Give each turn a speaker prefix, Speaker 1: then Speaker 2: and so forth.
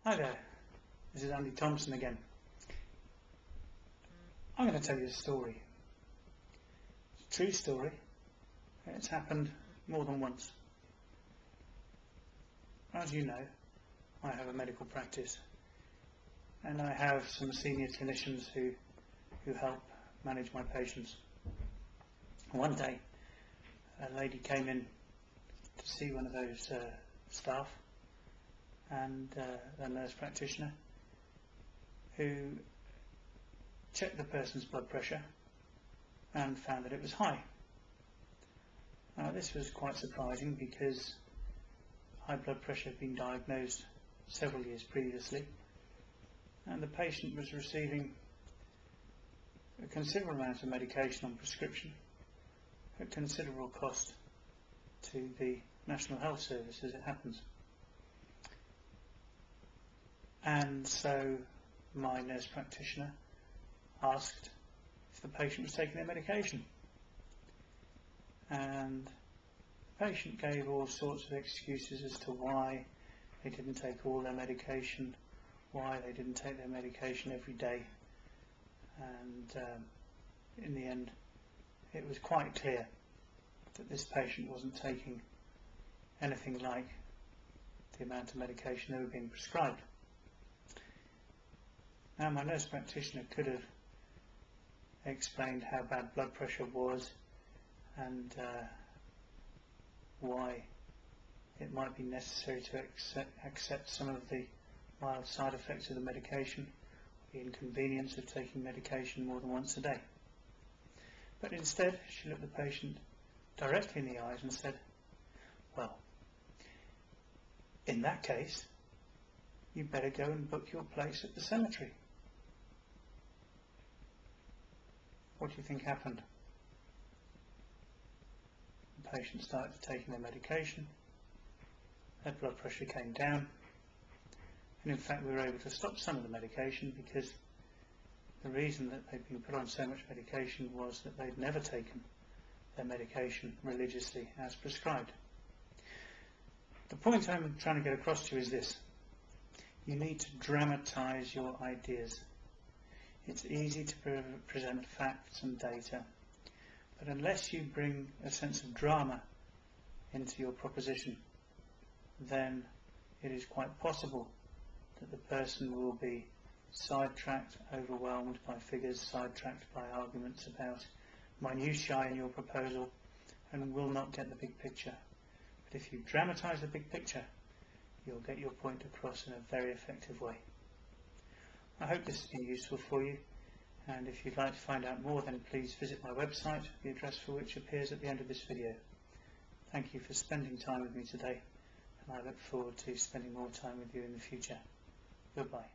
Speaker 1: Hi there, this is Andy Thompson again. I'm going to tell you a story. It's a true story. It's happened more than once. As you know, I have a medical practice and I have some senior clinicians who help manage my patients. One day a lady came in to see one of those staff and a nurse practitioner who checked the person's blood pressure and found that it was high. Now this was quite surprising because high blood pressure had been diagnosed several years previously and the patient was receiving a considerable amount of medication on prescription at considerable cost to the National Health Service, as it happens. And so my nurse practitioner asked if the patient was taking their medication, and the patient gave all sorts of excuses as to why they didn't take all their medication, why they didn't take their medication every day, and in the end it was quite clear that this patient wasn't taking anything like the amount of medication they were being prescribed. Now my nurse practitioner could have explained how bad blood pressure was and why it might be necessary to accept some of the mild side effects of the medication, the inconvenience of taking medication more than once a day. But instead she looked the patient directly in the eyes and said, well, in that case you better go and book your place at the cemetery. What do you think happened? The patient started taking their medication, their blood pressure came down, and in fact we were able to stop some of the medication because the reason that they'd been put on so much medication was that they'd never taken their medication religiously as prescribed. The point I'm trying to get across to you is this: you need to dramatize your ideas. It's easy to present facts and data, but unless you bring a sense of drama into your proposition, then it is quite possible that the person will be sidetracked, overwhelmed by figures, sidetracked by arguments about minutiae in your proposal, and will not get the big picture. But if you dramatize the big picture, you'll get your point across in a very effective way. I hope this has been useful for you, and if you'd like to find out more, then please visit my website, the address for which appears at the end of this video. Thank you for spending time with me today, and I look forward to spending more time with you in the future. Goodbye.